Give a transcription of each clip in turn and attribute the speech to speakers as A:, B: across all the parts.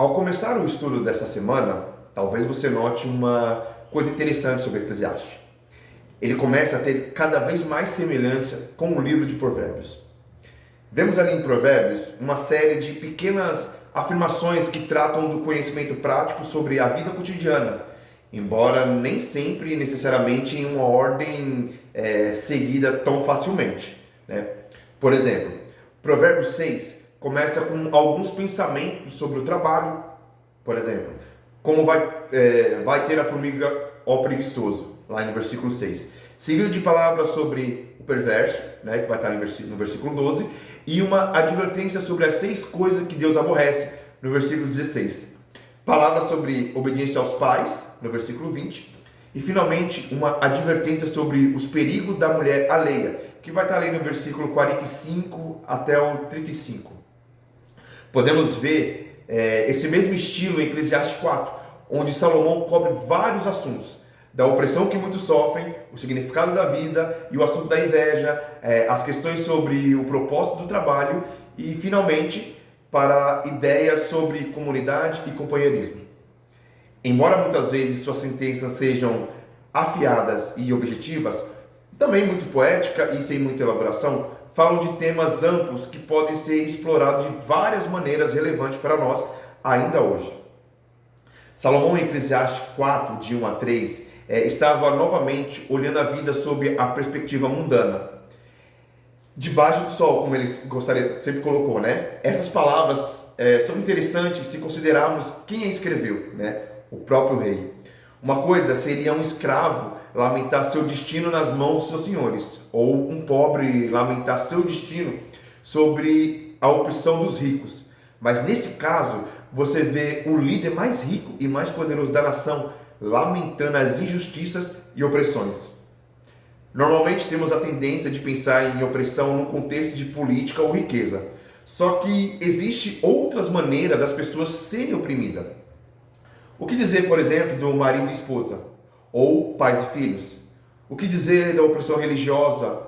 A: Ao começar o estudo dessa semana, talvez você note uma coisa interessante sobre Eclesiastes. Ele começa a ter cada vez mais semelhança com o livro de Provérbios. Vemos ali em Provérbios uma série de pequenas afirmações que tratam do conhecimento prático sobre a vida cotidiana, embora nem sempre necessariamente em uma ordem seguida tão facilmente, né? Por exemplo, Provérbios 6 começa com alguns pensamentos sobre o trabalho, por exemplo, como vai ter a formiga, ó preguiçoso, lá no versículo 6. Seguido de palavras sobre o perverso, né, que vai estar no versículo 12, e uma advertência sobre as 6 coisas que Deus aborrece, no versículo 16. Palavras sobre obediência aos pais, no versículo 20. E, finalmente, uma advertência sobre os perigos da mulher alheia, que vai estar ali no versículo 45 até o 35. Podemos ver esse mesmo estilo em Eclesiastes 4, onde Salomão cobre vários assuntos, da opressão que muitos sofrem, o significado da vida e o assunto da inveja, as questões sobre o propósito do trabalho e, finalmente, para ideias sobre comunidade e companheirismo. Embora muitas vezes suas sentenças sejam afiadas e objetivas, também muito poética e sem muita elaboração, falam de temas amplos que podem ser explorados de várias maneiras relevantes para nós ainda hoje. Salomão, em Eclesiastes 4, de 1 a 3, estava novamente olhando a vida sob a perspectiva mundana. Debaixo do sol, como ele sempre colocou, né? Essas palavras são interessantes se considerarmos quem a escreveu, né? O próprio rei. Uma coisa seria um escravo lamentar seu destino nas mãos dos seus senhores, ou um pobre lamentar seu destino sobre a opressão dos ricos. Mas nesse caso, você vê o líder mais rico e mais poderoso da nação lamentando as injustiças e opressões. Normalmente temos a tendência de pensar em opressão no contexto de política ou riqueza. Só que existe outras maneiras das pessoas serem oprimidas. O que dizer, por exemplo, do marido e esposa? Ou pais e filhos? O que dizer da opressão religiosa?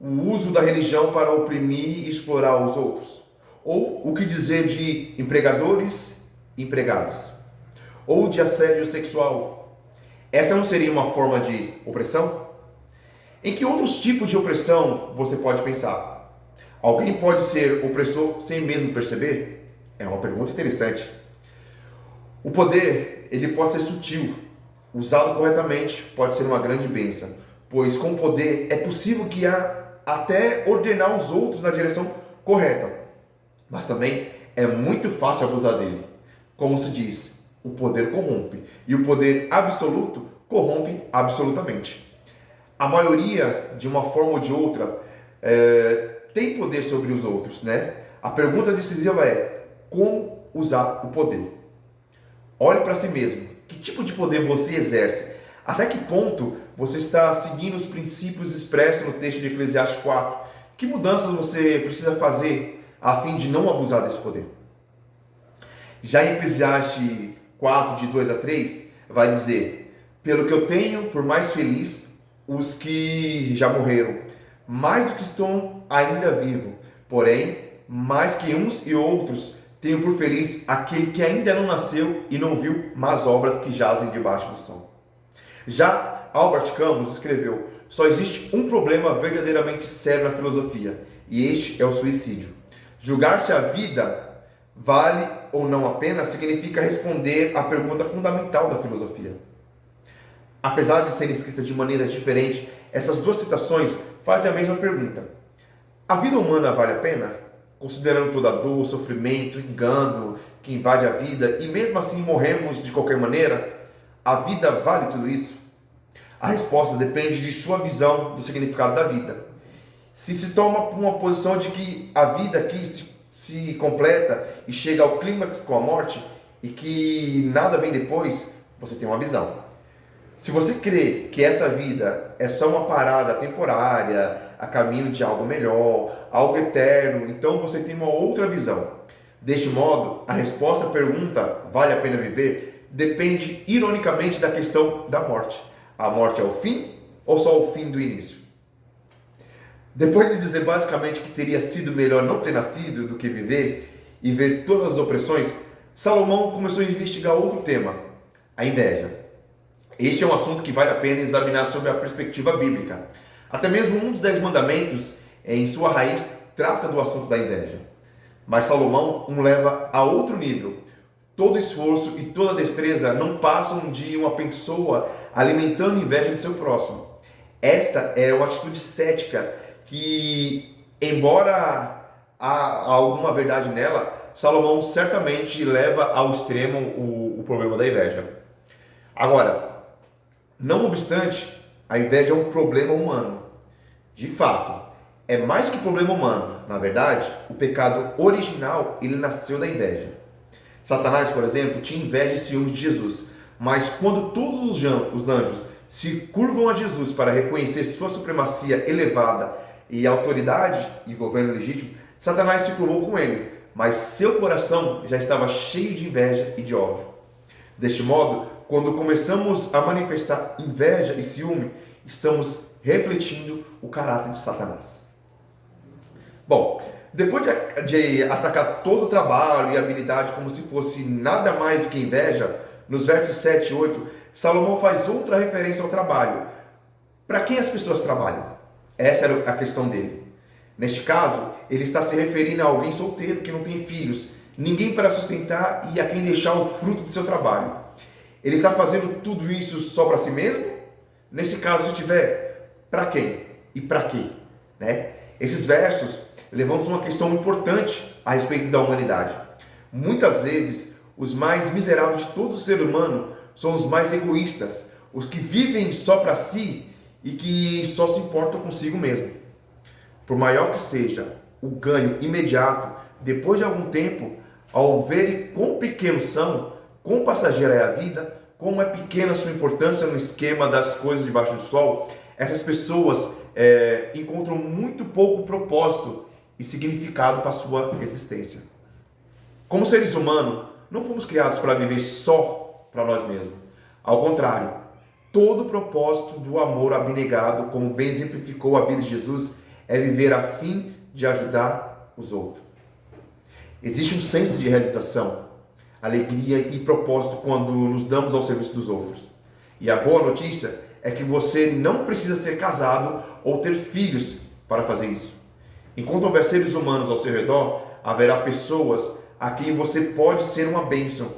A: O uso da religião para oprimir e explorar os outros? Ou o que dizer de empregadores e empregados? Ou de assédio sexual? Essa não seria uma forma de opressão? Em que outros tipos de opressão você pode pensar? Alguém pode ser opressor sem mesmo perceber? É uma pergunta interessante. O poder, ele pode ser sutil. Usado corretamente, pode ser uma grande bênção, pois com o poder é possível guiar até ordenar os outros na direção correta. Mas também é muito fácil abusar dele. Como se diz, o poder corrompe, e o poder absoluto corrompe absolutamente. A maioria, de uma forma ou de outra, tem poder sobre os outros, né? A pergunta decisiva é: como usar o poder? Olhe para si mesmo. Que tipo de poder você exerce? Até que ponto você está seguindo os princípios expressos no texto de Eclesiastes 4? Que mudanças você precisa fazer a fim de não abusar desse poder? Já em Eclesiastes 4, de 2 a 3, vai dizer: pelo que eu tenho por mais feliz os que já morreram, mais do que estão ainda vivos. Porém, mais que uns e outros, tenho por feliz aquele que ainda não nasceu e não viu más obras que jazem debaixo do sol. Já Albert Camus escreveu: só existe um problema verdadeiramente sério na filosofia, e este é o suicídio. Julgar se a vida vale ou não a pena significa responder à pergunta fundamental da filosofia. Apesar de serem escritas de maneiras diferentes, essas duas citações fazem a mesma pergunta: a vida humana vale a pena? Considerando toda a dor, sofrimento, engano que invade a vida, e mesmo assim morremos de qualquer maneira, a vida vale tudo isso? A resposta depende de sua visão do significado da vida. Se toma uma posição de que a vida aqui se completa e chega ao clímax com a morte, e que nada vem depois, você tem uma visão. Se você crê que esta vida é só uma parada temporária, a caminho de algo melhor, algo eterno, então você tem uma outra visão. Deste modo, a resposta à pergunta, vale a pena viver, depende ironicamente da questão da morte. A morte é o fim ou só o fim do início? Depois de dizer basicamente que teria sido melhor não ter nascido do que viver e ver todas as opressões, Salomão começou a investigar outro tema, a inveja. Este é um assunto que vale a pena examinar sob a perspectiva bíblica. Até mesmo um dos 10 mandamentos, em sua raiz, trata do assunto da inveja. Mas Salomão o leva a outro nível. Todo esforço e toda destreza não passam de uma pessoa alimentando inveja do seu próximo. Esta é uma atitude cética que, embora há alguma verdade nela, Salomão certamente leva ao extremo o problema da inveja. Agora, não obstante, a inveja é um problema humano. De fato, é mais que problema humano. Na verdade, o pecado original, ele nasceu da inveja. Satanás, por exemplo, tinha inveja e ciúme de Jesus. Mas quando todos os anjos se curvam a Jesus para reconhecer sua supremacia elevada e autoridade e governo legítimo, Satanás se curvou com ele, mas seu coração já estava cheio de inveja e de ódio. Deste modo, quando começamos a manifestar inveja e ciúme, estamos refletindo o caráter de Satanás. Bom, depois de atacar todo o trabalho e habilidade como se fosse nada mais do que inveja, nos versos 7 e 8, Salomão faz outra referência ao trabalho. Para quem as pessoas trabalham? Essa era a questão dele. Neste caso, ele está se referindo a alguém solteiro que não tem filhos, ninguém para sustentar e a quem deixar o fruto do seu trabalho. Ele está fazendo tudo isso só para si mesmo? Nesse caso, se tiver, para quem? E para quê? Né? Esses versos levantam uma questão importante a respeito da humanidade. Muitas vezes, os mais miseráveis de todo ser humano são os mais egoístas, os que vivem só para si e que só se importam consigo mesmo. Por maior que seja o ganho imediato, depois de algum tempo, ao verem quão pequenos são, quão passageira é a vida, como é pequena a sua importância no esquema das coisas debaixo do sol, essas pessoas encontram muito pouco propósito e significado para a sua existência. Como seres humanos, não fomos criados para viver só para nós mesmos. Ao contrário, todo o propósito do amor abnegado, como bem exemplificou a vida de Jesus, é viver a fim de ajudar os outros. Existe um senso de realização, alegria e propósito quando nos damos ao serviço dos outros. E a boa notícia é que você não precisa ser casado ou ter filhos para fazer isso. Enquanto houver seres humanos ao seu redor, haverá pessoas a quem você pode ser uma bênção.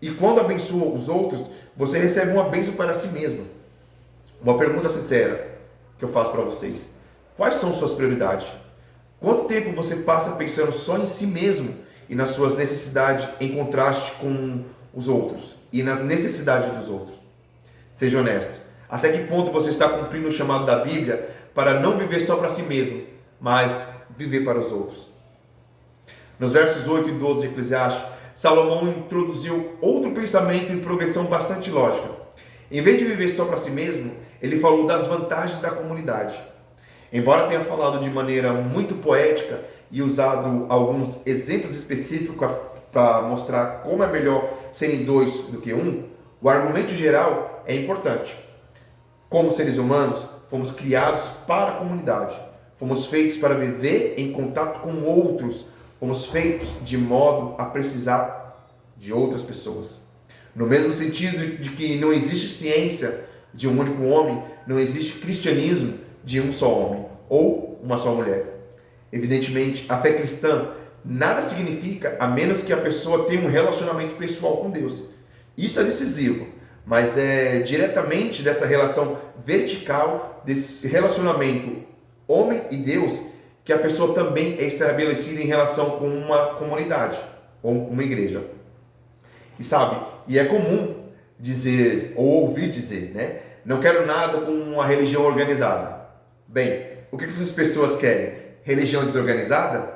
A: E quando abençoa os outros, você recebe uma bênção para si mesmo. Uma pergunta sincera que eu faço para vocês. Quais são suas prioridades? Quanto tempo você passa pensando só em si mesmo e nas suas necessidades em contraste com os outros e nas necessidades dos outros? Seja honesto. Até que ponto você está cumprindo o chamado da Bíblia para não viver só para si mesmo, mas viver para os outros? Nos versos 8 e 12 de Eclesiastes, Salomão introduziu outro pensamento em progressão bastante lógica. Em vez de viver só para si mesmo, ele falou das vantagens da comunidade. Embora tenha falado de maneira muito poética e usado alguns exemplos específicos para mostrar como é melhor serem dois do que um, o argumento geral é importante. Como seres humanos, fomos criados para a comunidade. Fomos feitos para viver em contato com outros. Fomos feitos de modo a precisar de outras pessoas. No mesmo sentido de que não existe ciência de um único homem, não existe cristianismo de um só homem ou uma só mulher. Evidentemente, a fé cristã nada significa a menos que a pessoa tenha um relacionamento pessoal com Deus. Isso é decisivo, mas é diretamente dessa relação vertical, desse relacionamento homem e Deus, que a pessoa também é estabelecida em relação com uma comunidade ou uma igreja. E sabe, e é comum dizer ou ouvir dizer, né? Não quero nada com uma religião organizada. Bem, o que essas pessoas querem? Religião desorganizada?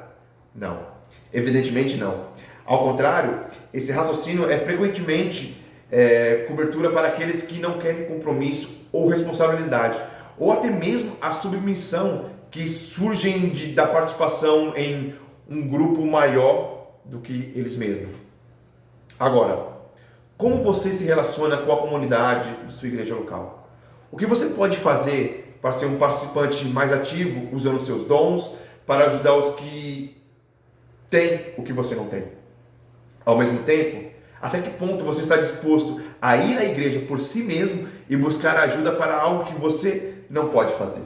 A: Não, evidentemente não. Ao contrário, esse raciocínio é frequentemente cobertura para aqueles que não querem compromisso ou responsabilidade, ou até mesmo a submissão que surgem da participação em um grupo maior do que eles mesmos. Agora, como você se relaciona com a comunidade de sua igreja local? O que você pode fazer para ser um participante mais ativo, usando seus dons, para ajudar os que têm o que você não tem? Ao mesmo tempo, até que ponto você está disposto a ir à igreja por si mesmo e buscar ajuda para algo que você não pode fazer?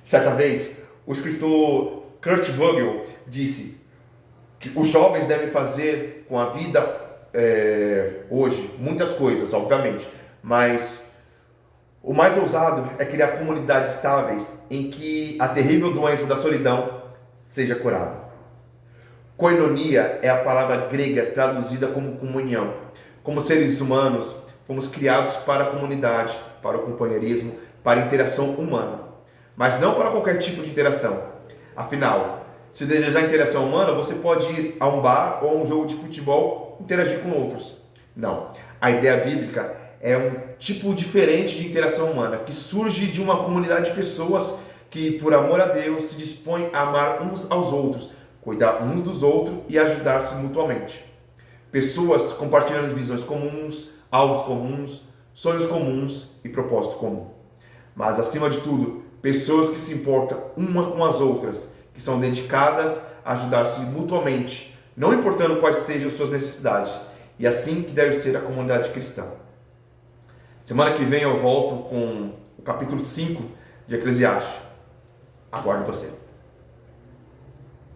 A: Certa vez, o escritor Kurt Vogel disse que os jovens devem fazer com a vida hoje muitas coisas, obviamente, mas o mais ousado é criar comunidades estáveis em que a terrível doença da solidão seja curada. Koinonia é a palavra grega traduzida como comunhão. Como seres humanos, fomos criados para a comunidade, para o companheirismo, para a interação humana. Mas não para qualquer tipo de interação. Afinal, se desejar interação humana, você pode ir a um bar ou a um jogo de futebol e interagir com outros. Não. A ideia bíblica é um tipo diferente de interação humana, que surge de uma comunidade de pessoas que, por amor a Deus, se dispõem a amar uns aos outros, cuidar uns dos outros e ajudar-se mutuamente. Pessoas compartilhando visões comuns, alvos comuns, sonhos comuns e propósito comum. Mas, acima de tudo, pessoas que se importam uma com as outras, que são dedicadas a ajudar-se mutuamente, não importando quais sejam suas necessidades. E assim que deve ser a comunidade cristã. Semana que vem eu volto com o capítulo 5 de Eclesiastes. Aguardo você.